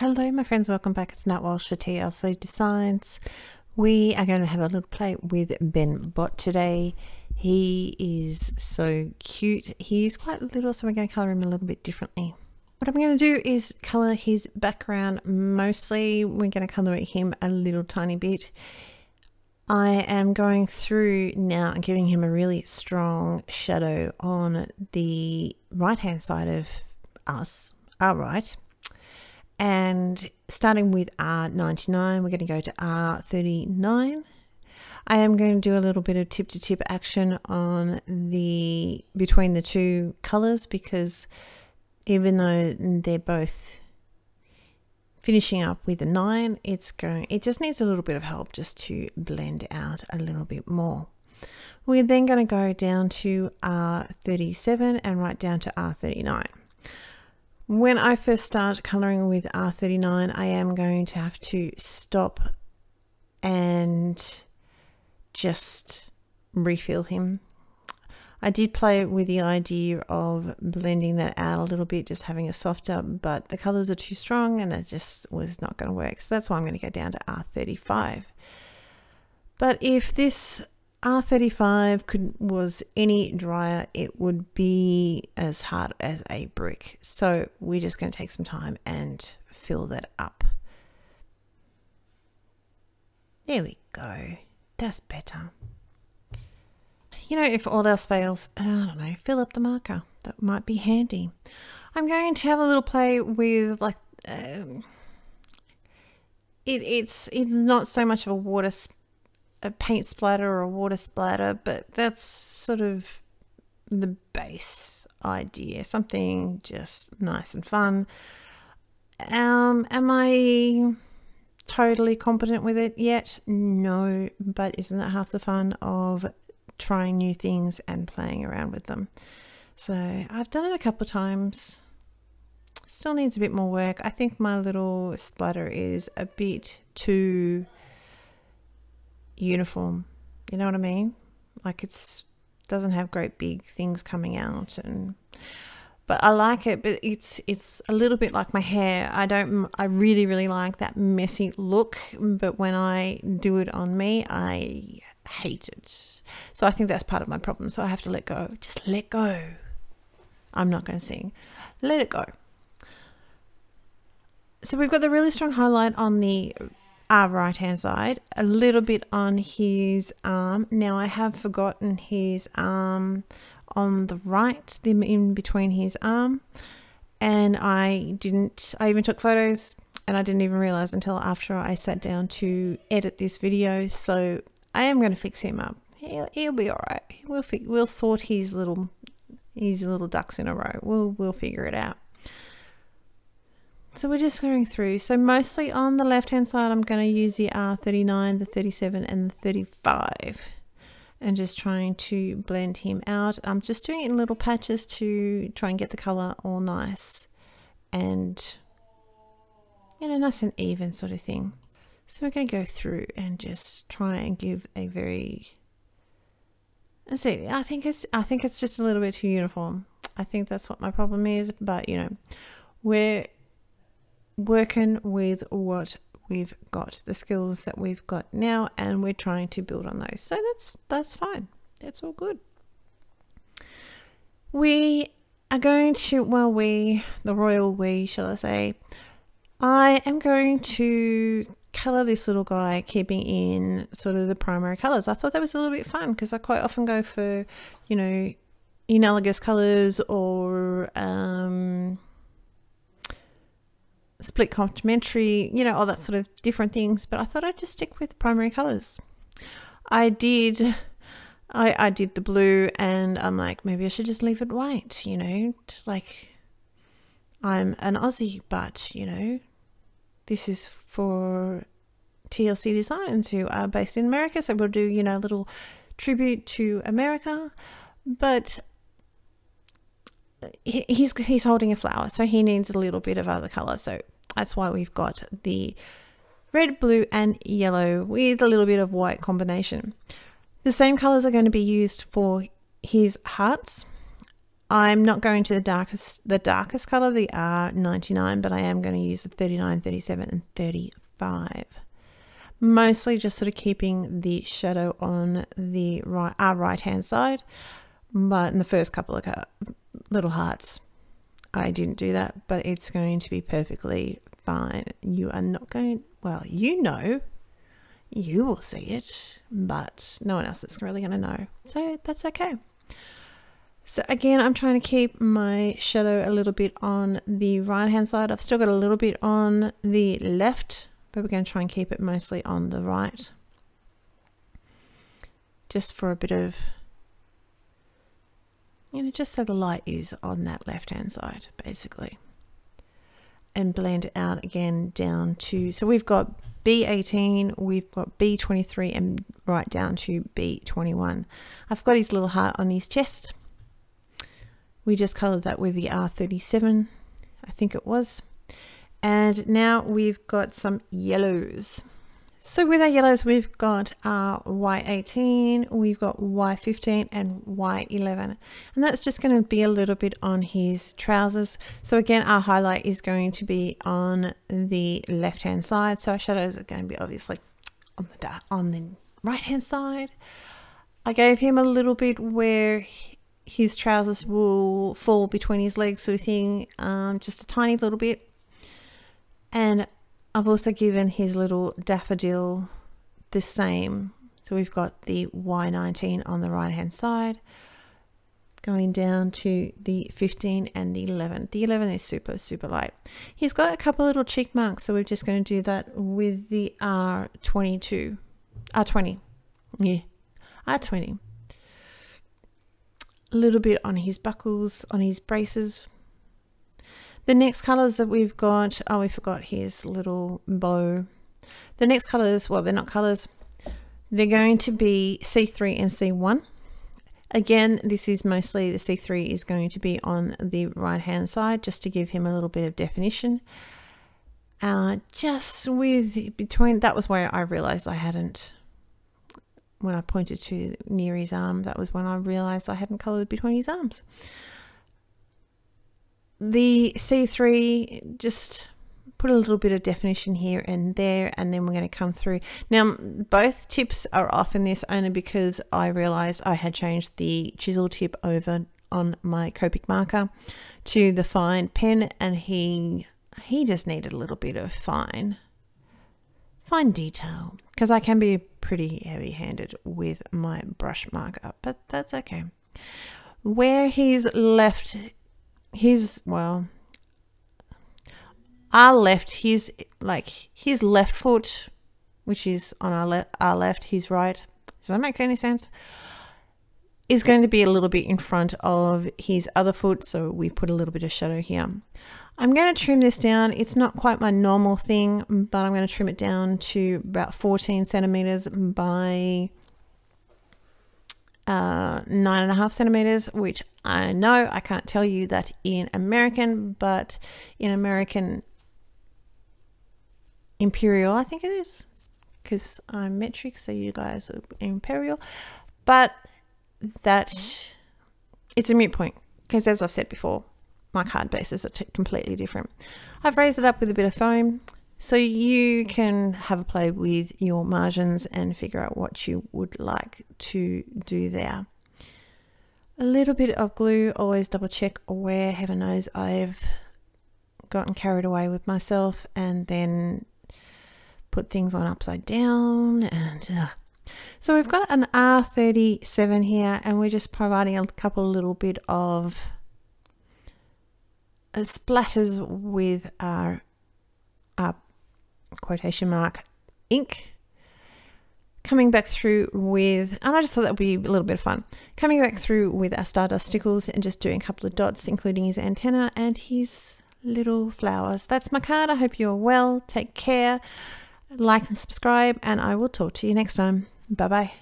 Hello my friends, welcome back. It's Nat Walsh for TLC Designs. We are going to have a little play with Ben Bot today. He is so cute. He's quite little, so we're going to colour him a little bit differently. What I'm going to do is colour his background mostly. We're going to colour him a little tiny bit. I am going through now and giving him a really strong shadow on the right hand side of us, our right. And starting with R99, we're going to go to R39. I am going to do a little bit of tip to tip action on between the two colors, because even though they're both finishing up with a 9, it just needs a little bit of help just to blend out a little bit more. We're then going to go down to R37 and right down to R39. When I first start colouring with R39, I am going to have to stop and just refill him. I did play with the idea of blending that out a little bit, just having a softer, but the colours are too strong and it just was not going to work. So that's why I'm going to go down to R35. But if this R35 was any drier, it would be as hard as a brick. So we're just going to take some time and fill that up. There we go. That's better. You know, if all else fails, I don't know, fill up the marker. That might be handy. I'm going to have a little play with it's not so much of a paint splatter or a water splatter, but that's sort of the base idea. Something just nice and fun. Am I totally competent with it yet? No, but isn't that half the fun of trying new things and playing around with them? So I've done it a couple of times. Still needs a bit more work. I think my little splatter is a bit too uniform, you know what I mean? Like doesn't have great big things coming out, but I like it. But it's a little bit like my hair. I really like that messy look, but when I do it on me, I hate it. So I think that's part of my problem. So I have to let go. Just let go. I'm not going to sing. Let it go. So we've got the really strong highlight on the right hand side, a little bit on his arm. Now I have forgotten his arm on the right, in between his arm, and I even took photos and I didn't even realize until after I sat down to edit this video. So I am going to fix him up. He'll be all right. We'll sort his little ducks in a row. We'll figure it out. So we're just going through. So mostly on the left hand side, I'm going to use the R39, the 37 and the 35 and just trying to blend him out. I'm just doing it in little patches to try and get the color all nice and, you know, nice and even sort of thing. So we're going to go through and just try and give a very, I think it's just a little bit too uniform. I think that's what my problem is, but you know, we're working with what we've got, the skills that we've got now, and we're trying to build on those. So that's fine. That's all good. We are going to, the royal we, shall I say, I am going to color this little guy, keeping in sort of the primary colors. I thought that was a little bit fun because I quite often go for, you know, analogous colors or split complementary, you know, all that sort of different things, but I thought I'd just stick with primary colors. I did the blue, and I'm like, maybe I should just leave it white, you know, like I'm an Aussie, but you know, this is for TLC Designs, who are based in America, so we'll do, you know, a little tribute to America. But he's holding a flower, so he needs a little bit of other color. So that's why we've got the red, blue and yellow with a little bit of white combination. The same colors are going to be used for his hearts. I'm not going to the darkest color, the R99, but I am going to use the 39, 37 and 35. Mostly just sort of keeping the shadow on the right hand side, but in the first couple of little hearts I didn't do that, but it's going to be perfectly fine. You are not going, well, you know, you will see it, but no one else is really going to know, so that's okay. So again, I'm trying to keep my shadow a little bit on the right hand side. I've still got a little bit on the left, but we're going to try and keep it mostly on the right, just for a bit of, you know, just so the light is on that left hand side basically, and blend it out again down to, so we've got B18, we've got B23 and right down to B21. I've got his little heart on his chest. We just colored that with the R37, I think it was. And now we've got some yellows. So with our yellows, we've got our Y18, we've got Y15 and Y11. And that's just going to be a little bit on his trousers. So again, our highlight is going to be on the left-hand side. So our shadows are going to be obviously on the right-hand side. I gave him a little bit where his trousers will fall between his legs sort of thing, just a tiny little bit. And I've also given his little daffodil the same. So we've got the Y19 on the right hand side, going down to the 15 and the 11. The 11 is super light. He's got a couple little cheek marks, so we're just going to do that with the R20. Yeah, R20. A little bit on his buckles, on his braces. The next colors that we've got, oh, we forgot his little bow. The next colors, well, they're not colors. They're going to be C3 and C1. Again, this is mostly, the C3 is going to be on the right hand side, just to give him a little bit of definition. Just with between, that was where I realized I hadn't, when I pointed to near his arm, that was when I realized I hadn't colored between his arms. The C3, just put a little bit of definition here and there, and then we're going to come through. Now, both tips are off in this only because I realized I had changed the chisel tip over on my Copic marker to the fine pen, and he just needed a little bit of fine detail, because I can be pretty heavy-handed with my brush marker, but that's okay. Where he's left well, our left, his left foot, which is on our left, his right, does that make any sense, is going to be a little bit in front of his other foot, so we put a little bit of shadow here. I'm going to trim this down. It's not quite my normal thing, but I'm going to trim it down to about 14 centimeters by 9.5 centimeters, which I know I can't tell you that in American, but in American Imperial, I think it is, because I'm metric, so you guys are Imperial, but that it's a moot point, because as I've said before, my card bases are completely different. I've raised it up with a bit of foam, so you can have a play with your margins and figure out what you would like to do there. A little bit of glue, always double check where, heaven knows, I've gotten carried away with myself and then put things on upside down. And so we've got an R37 here, and we're just providing a couple little bit of splatters with our quotation mark ink, coming back through with, and I just thought that would be a little bit of fun, coming back through with our Stardust stickles and just doing a couple of dots, including his antenna and his little flowers. That's my card. I hope you're well. Take care, like and subscribe, and I will talk to you next time. Bye bye.